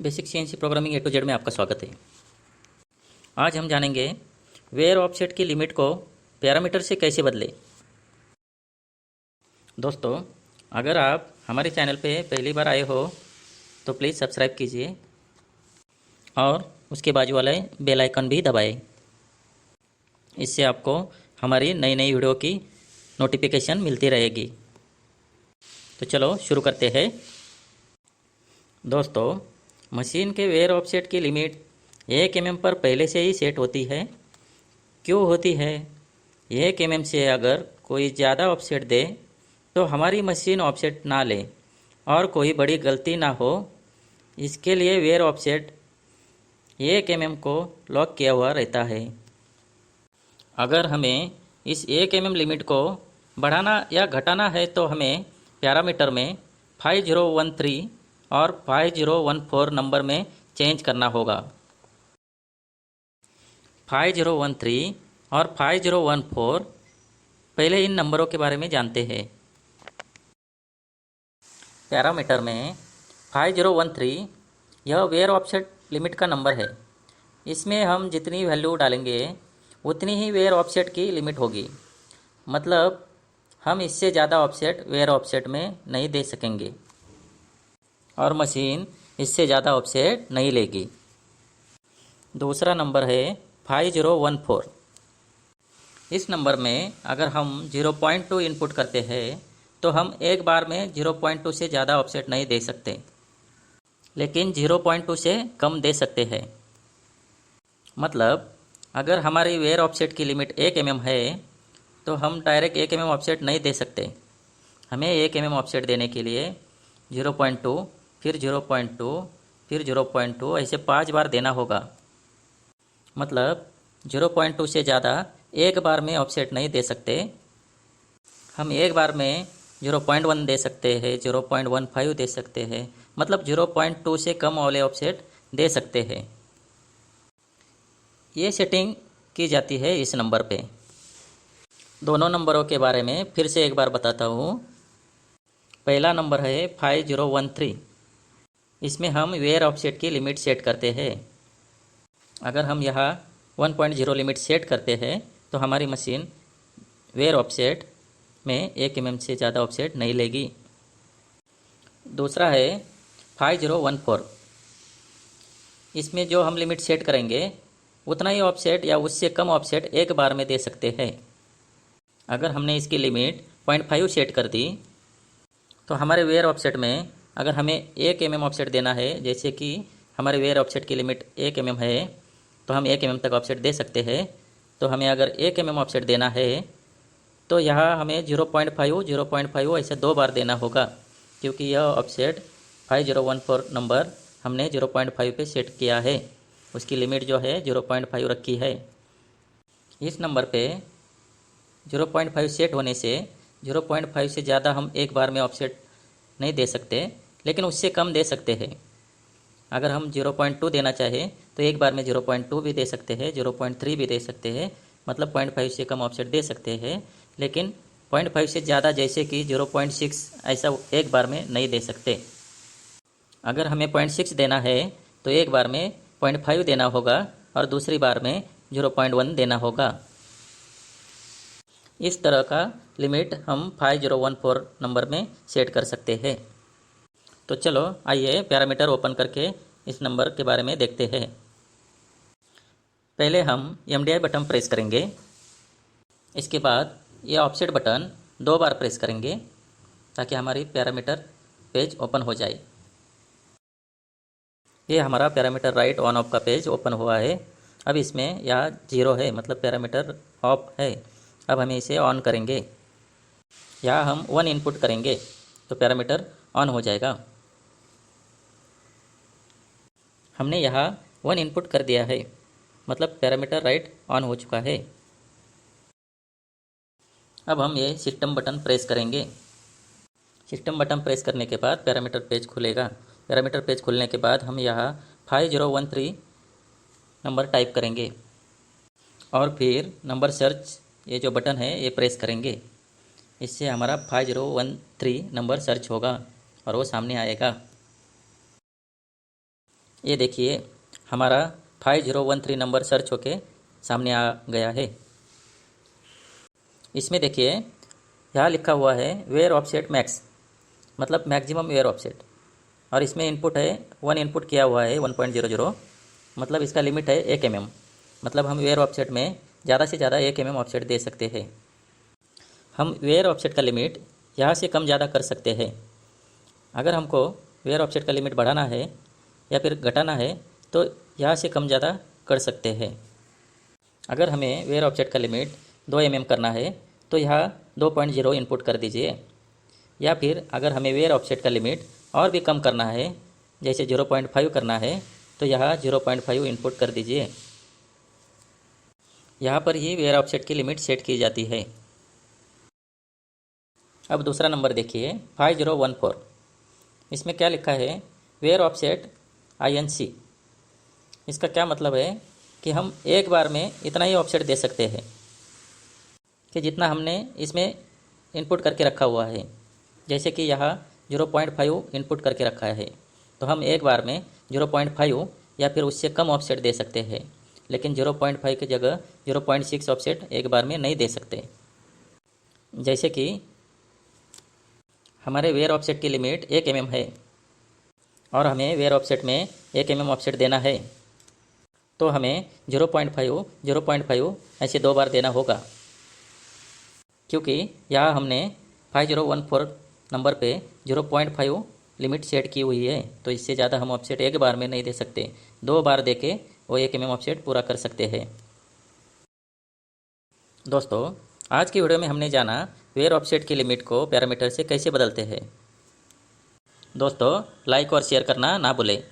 Basic CNC programming A to Z में आपका स्वागत है। आज हम जानेंगे वेयर ऑफसेट की लिमिट को पैरामीटर से कैसे बदलें। दोस्तों, अगर आप हमारे चैनल पे पहली बार आए हो तो प्लीज़ सब्सक्राइब कीजिए और उसके बाजू वाले बेल आइकन भी दबाएं। इससे आपको हमारी नई नई वीडियो की नोटिफिकेशन मिलती रहेगी। तो चलो शुरू करते हैं। दोस्तों, मशीन के वेयर ऑफसेट की लिमिट 1 mm पर पहले से ही सेट होती है। क्यों होती है? 1 mm से अगर कोई ज़्यादा ऑफसेट दे तो हमारी मशीन ऑफसेट ना ले और कोई बड़ी गलती ना हो, इसके लिए वेयर ऑफसेट 1 mm को लॉक किया हुआ रहता है। अगर हमें इस 1 mm लिमिट को बढ़ाना या घटाना है तो हमें पैरामीटर में 5013 और 5014 नंबर में चेंज करना होगा। 5013 और 5014, पहले इन नंबरों के बारे में जानते हैं। पैरामीटर में 5013 यह वेयर ऑफसेट लिमिट का नंबर है। इसमें हम जितनी वैल्यू डालेंगे उतनी ही वेयर ऑफसेट की लिमिट होगी। मतलब हम इससे ज़्यादा ऑफसेट वेयर ऑफसेट में नहीं दे सकेंगे और मशीन इससे ज़्यादा ऑफसेट नहीं लेगी। दूसरा नंबर है 5014। इस नंबर में अगर हम 0.2 इनपुट करते हैं तो हम एक बार में 0.2 से ज़्यादा ऑफसेट नहीं दे सकते, लेकिन 0.2 से कम दे सकते हैं। मतलब अगर हमारी वेयर ऑफसेट की लिमिट 1 mm है तो हम डायरेक्ट 1 mm ऑफसेट नहीं दे सकते। हमें 1 mm ऑफसेट देने के लिए 0.2, फिर 0.2, फिर 0.2 ऐसे 5 बार देना होगा। मतलब 0.2 से ज़्यादा एक बार में ऑफसेट नहीं दे सकते। हम एक बार में 0.1 दे सकते हैं, 0.15 दे सकते हैं, मतलब 0.2 से कम वाले ऑफसेट दे सकते हैं। ये सेटिंग की जाती है इस नंबर पे। दोनों नंबरों के बारे में फिर से एक बार बताता हूँ। पहला नंबर है 5013। इसमें हम वेयर ऑफसेट की लिमिट सेट करते हैं। अगर हम यहाँ 1.0 लिमिट सेट करते हैं तो हमारी मशीन वेयर ऑफसेट में 1 mm से ज़्यादा ऑफसेट नहीं लेगी। दूसरा है 5014। इसमें जो हम लिमिट सेट करेंगे उतना ही ऑफसेट या उससे कम ऑफसेट एक बार में दे सकते हैं। अगर हमने इसकी लिमिट 0.5 सेट कर दी तो हमारे वेयर ऑफसेट में अगर हमें 1 mm ऑफसेट देना है, जैसे कि हमारे वेयर ऑफसेट की लिमिट 1 mm है तो हम 1 mm तक ऑफसेट दे सकते हैं। तो हमें अगर 1 mm ऑफसेट देना है तो यहाँ हमें 0.5 ऐसे 2 बार देना होगा, क्योंकि यह ऑफसेट 5014 नंबर हमने 0.5 पे सेट किया है। उसकी लिमिट जो है 0.5 रखी है। इस नंबर पे 0.5 सेट होने से 0.5 से ज़्यादा हम एक बार में ऑफसेट नहीं दे सकते, लेकिन उससे कम दे सकते हैं। अगर हम 0.2 देना चाहें तो एक बार में 0.2 भी दे सकते हैं, 0.3 भी दे सकते हैं, मतलब 0.5 से कम ऑफसेट दे सकते हैं। लेकिन 0.5 से ज़्यादा, जैसे कि 0.6, ऐसा एक बार में नहीं दे सकते। अगर हमें 0.6 देना है तो एक बार में 0.5 देना होगा और दूसरी बार में 0.1 देना होगा। इस तरह का लिमिट हम 5014 नंबर में सेट कर सकते हैं। तो चलो आइए पैरामीटर ओपन करके इस नंबर के बारे में देखते हैं। पहले हम MDI बटन प्रेस करेंगे। इसके बाद ये ऑफसेट बटन 2 बार प्रेस करेंगे ताकि हमारी पैरामीटर पेज ओपन हो जाए। ये हमारा पैरामीटर राइट ऑन ऑफ का पेज ओपन हुआ है। अब इसमें यहाँ 0 है, मतलब पैरामीटर ऑफ है। अब हमें इसे ऑन करेंगे। यहाँ हम 1 इनपुट करेंगे तो पैरामीटर ऑन हो जाएगा। हमने यहाँ 1 इनपुट कर दिया है, मतलब पैरामीटर राइट ऑन हो चुका है। अब हम ये सिस्टम बटन प्रेस करेंगे। सिस्टम बटन प्रेस करने के बाद पैरामीटर पेज खुलेगा। पैरामीटर पेज खुलने के बाद हम यहाँ 5013 नंबर टाइप करेंगे और फिर नंबर सर्च, ये जो बटन है ये प्रेस करेंगे। इससे हमारा 5013 नंबर सर्च होगा और वो सामने आएगा। ये देखिए हमारा 5013 नंबर सर्च होके सामने आ गया है। इसमें देखिए यहाँ लिखा हुआ है वेयर ऑफसेट मैक्स, मतलब मैक्सिमम वेयर ऑफसेट, और इसमें इनपुट है 1 इनपुट किया हुआ है 1.00, मतलब इसका लिमिट है 1 mm, मतलब हम वेयर ऑफसेट में ज़्यादा से ज़्यादा 1 mm ऑफसेट दे सकते हैं। हम वेयर ऑफसेट का लिमिट यहाँ से कम ज़्यादा कर सकते हैं। अगर हमको वेयर ऑफसेट का लिमिट बढ़ाना है या फिर घटाना है तो यहाँ से कम ज़्यादा कर सकते हैं। अगर हमें वेयर ऑफसेट का लिमिट 2 mm करना है तो यहाँ 2.0 इनपुट कर दीजिए, या फिर अगर हमें वेयर ऑफसेट का लिमिट और भी कम करना है, जैसे 0.5 करना है, तो यहाँ 0.5 इनपुट कर दीजिए। यहाँ पर ही वेयर ऑफसेट की लिमिट सेट की जाती है। अब दूसरा नंबर देखिए 5014। इसमें क्या लिखा है वेयर ऑफसेट INC। इसका क्या मतलब है कि हम एक बार में इतना ही ऑफसेट दे सकते हैं कि जितना हमने इसमें इनपुट करके रखा हुआ है। जैसे कि यहाँ 0.5 इनपुट करके रखा है, तो हम एक बार में 0.5 या फिर उससे कम ऑफसेट दे सकते हैं, लेकिन 0.5 की जगह 0.6 ऑफसेट एक बार में नहीं दे सकते। जैसे कि हमारे वेयर ऑफसेट की लिमिट 1 mm है और हमें वेयर ऑफसेट में 1 mm ऑफसेट देना है, तो हमें 0.5 ऐसे 2 बार देना होगा, क्योंकि यहाँ हमने 5014 नंबर पे 0.5 लिमिट सेट की हुई है, तो इससे ज़्यादा हम ऑफसेट एक बार में नहीं दे सकते। 2 बार दे के वो 1 mm ऑफसेट पूरा कर सकते हैं। दोस्तों, आज की वीडियो में हमने जाना वेयर ऑफसेट की लिमिट को पैरामीटर से कैसे बदलते हैं। दोस्तों, लाइक और शेयर करना ना भूलें।